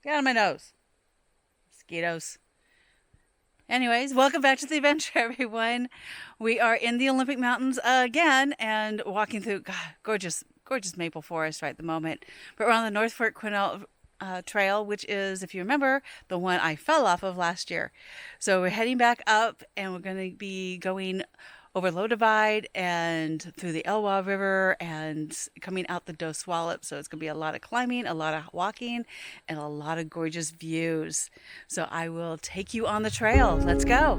Get out of my nose. Mosquitoes. Anyways, welcome back to the adventure, everyone. We are in the Olympic Mountains again and walking through gorgeous, gorgeous maple forest right at the moment. But we're on the North Fork Quinault Trail, which is, if you remember, the one I fell off of last year. So we're heading back up and we're going to be going over Low Divide and through the Elwha River and coming out the Dos Swallop. So it's going to be a lot of climbing, a lot of walking, and a lot of gorgeous views. So I will take you on the trail. Let's go.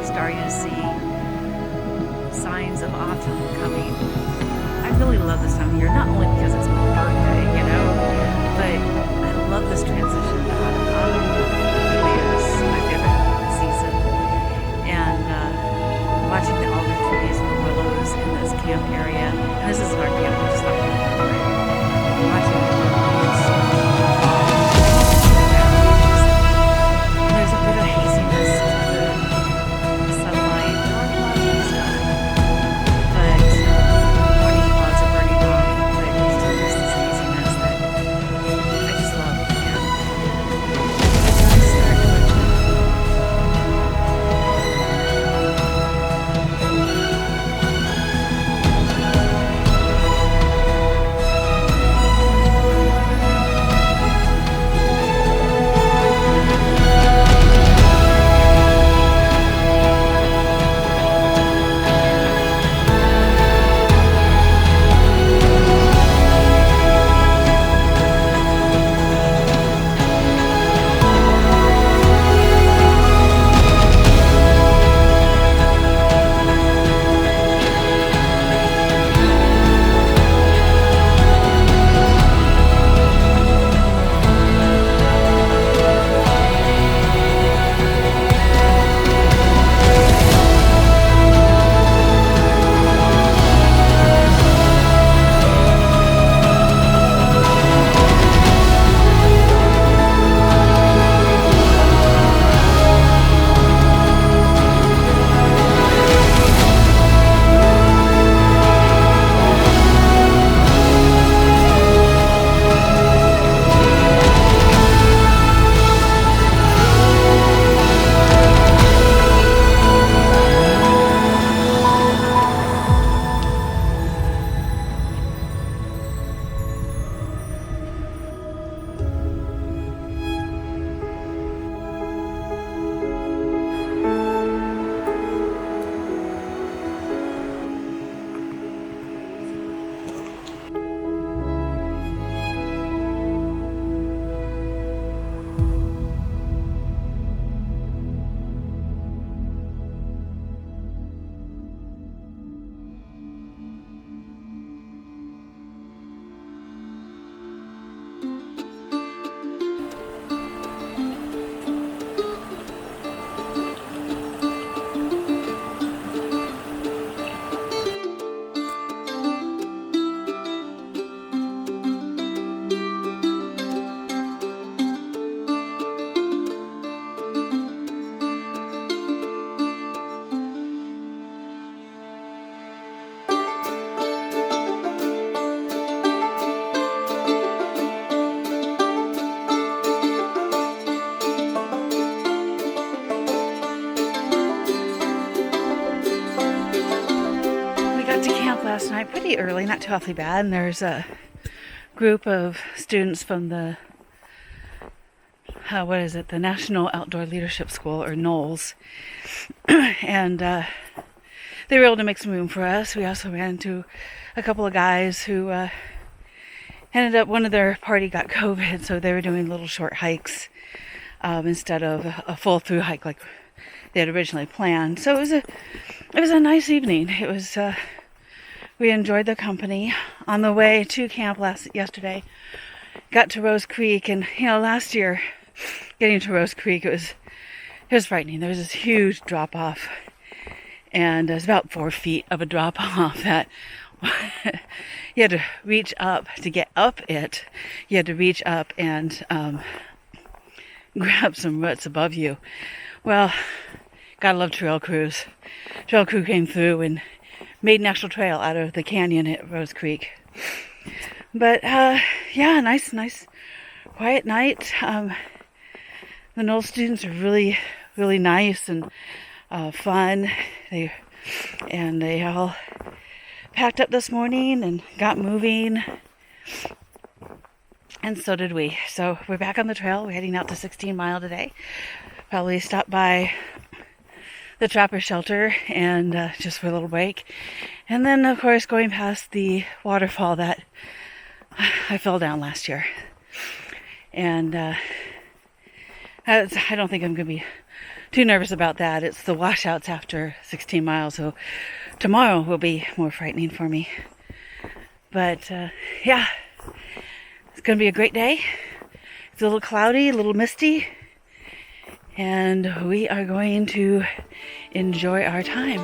Starting to see signs of autumn coming. I really love this time of year, not only because it's my birthday, but I love this transition to autumn. Autumn really is my favorite season. And watching the alder trees and the willows in this camp area, and this is our camp, we're just not camp, right? Watching the willows. There's a bit of haziness to the sunlight, not a lot of sun, but morning clouds are burning off, but still there's this haziness that I just love. And it's nice to start last night pretty early, not too awfully bad, and there's a group of students from the the National Outdoor Leadership School, or NOLS, and they were able to make some room for us. We also ran into a couple of guys who ended up, one of their party got COVID, so they were doing little short hikes instead of a full through hike like they had originally planned. So it was a nice evening. It was we enjoyed the company. On the way to camp yesterday, got to Rose Creek, and last year getting to Rose Creek, it was frightening. There was this huge drop off, and it was about 4 feet of a drop off that you had to reach up to get up it. You had to reach up and grab some roots above you. Well, gotta love trail crews. Trail crew came through and made an actual trail out of the canyon at Rose Creek. But yeah, nice quiet night. The Knoll students are really nice and fun. They all packed up this morning and got moving, and so did we. So we're back on the trail. We're heading out to 16 Mile today. Probably stop by the trapper shelter and just for a little break, and then of course going past the waterfall that I fell down last year, and I don't think I'm gonna be too nervous about that. It's the washouts after 16 miles, so tomorrow will be more frightening for me. But yeah, it's gonna be a great day. It's a little cloudy, a little misty, and we are going to enjoy our time.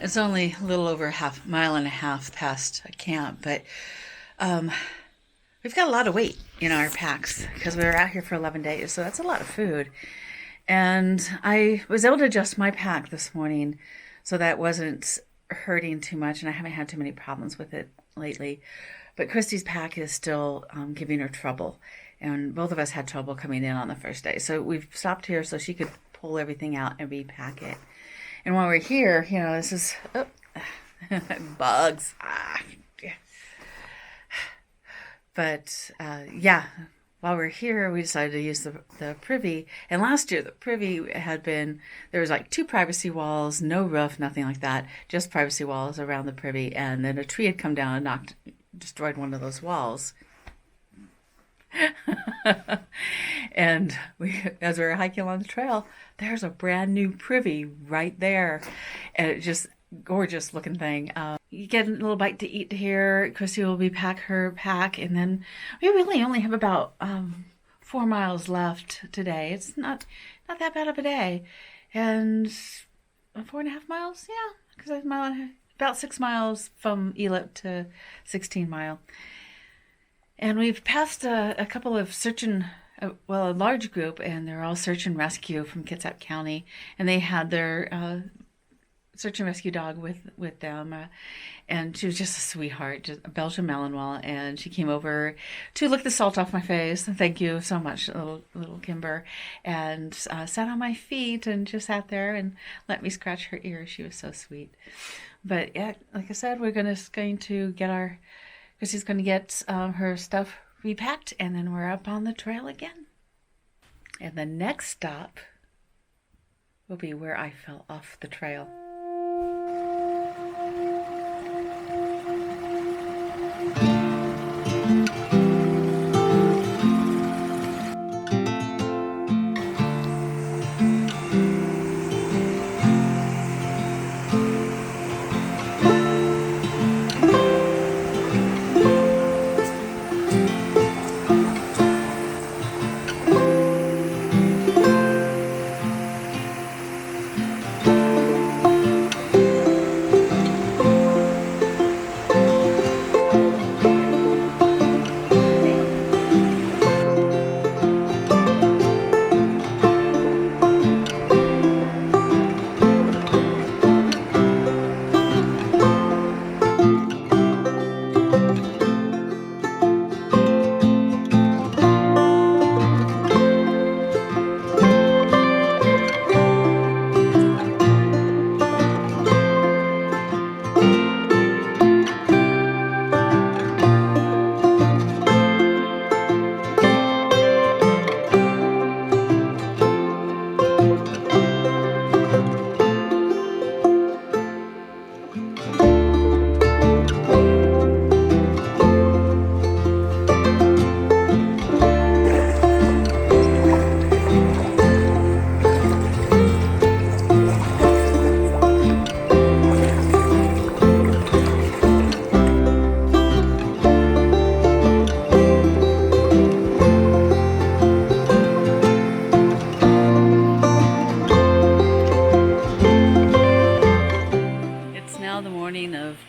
It's only a little over a mile and a half past camp, but we've got a lot of weight in our packs because we were out here for 11 days, so that's a lot of food. And I was able to adjust my pack this morning so that it wasn't hurting too much, and I haven't had too many problems with it lately. But Christy's pack is still giving her trouble, and both of us had trouble coming in on the first day. So we've stopped here so she could pull everything out and repack it. And while we're here, this is bugs. But yeah, while we're here, we decided to use the privy. And last year, the privy there was like 2 privacy walls, no roof, nothing like that, just privacy walls around the privy. And then a tree had come down and destroyed one of those walls. And as we were hiking along the trail, there's a brand new privy right there, and it's just gorgeous looking thing. You get a little bite to eat here. Chrissy will repack her pack, and then we really only have about 4 miles left today. It's not that bad of a day, and 4.5 miles, yeah, because about 6 miles from Elip to 16 Mile. And we've passed a couple of a large group, and they're all search and rescue from Kitsap County. And they had their search and rescue dog with them, and she was just a sweetheart, just a Belgian Malinois, and she came over to lick the salt off my face. Thank you so much, little Kimber, and sat on my feet and just sat there and let me scratch her ear. She was so sweet. But yeah, like I said, we're going to get Chrissy's going to get her stuff repacked, and then we're up on the trail again. And the next stop will be where I fell off the trail.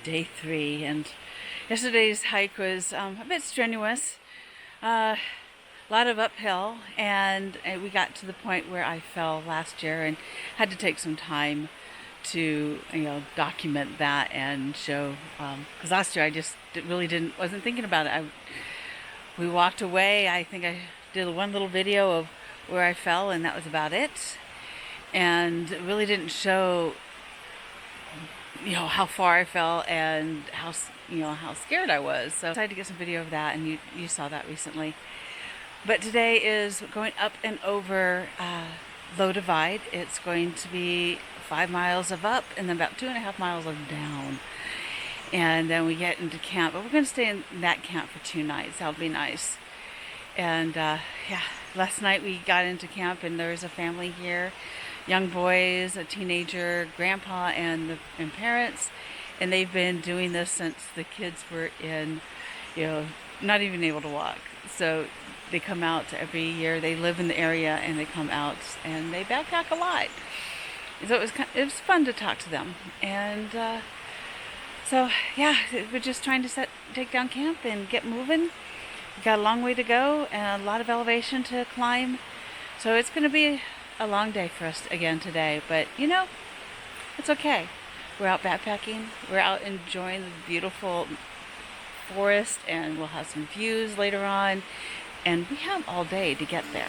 Day 3, and yesterday's hike was a bit strenuous, a lot of uphill, and we got to the point where I fell last year and had to take some time to document that and show, because last year I just wasn't thinking about it. We walked away. I think I did one little video of where I fell, and that was about it, and it really didn't show how far I fell and how scared I was. So I decided to get some video of that, and you saw that recently. But today is going up and over Low Divide. It's going to be 5 miles of up and then about 2.5 miles of down. And then we get into camp, but we're going to stay in that camp for 2 nights. That'll be nice. And last night we got into camp, and there was a family here. Young boys, a teenager, grandpa, and parents, and they've been doing this since the kids were not even able to walk. So they come out every year. They live in the area, and they come out and they backpack a lot. So it was fun to talk to them, and we're just trying to take down camp and get moving. We've got a long way to go and a lot of elevation to climb, so it's going to be a long day for us again today, but it's okay. We're out backpacking, we're out enjoying the beautiful forest, and we'll have some views later on, and we have all day to get there.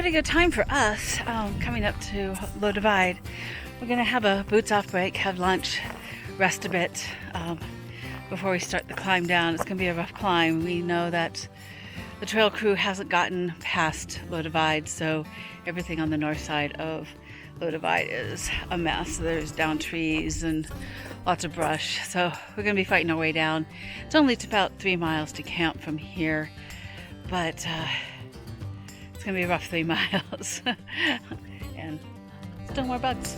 pretty good time for us coming up to Low Divide. We're gonna have a boots off break, have lunch, rest a bit before we start the climb down. It's gonna be a rough climb. We know that the trail crew hasn't gotten past Low Divide, so everything on the north side of Low Divide is a mess. There's down trees and lots of brush, so we're gonna be fighting our way down. It's only about 3 miles to camp from here, but it's gonna be a rough 3 miles and still more bugs.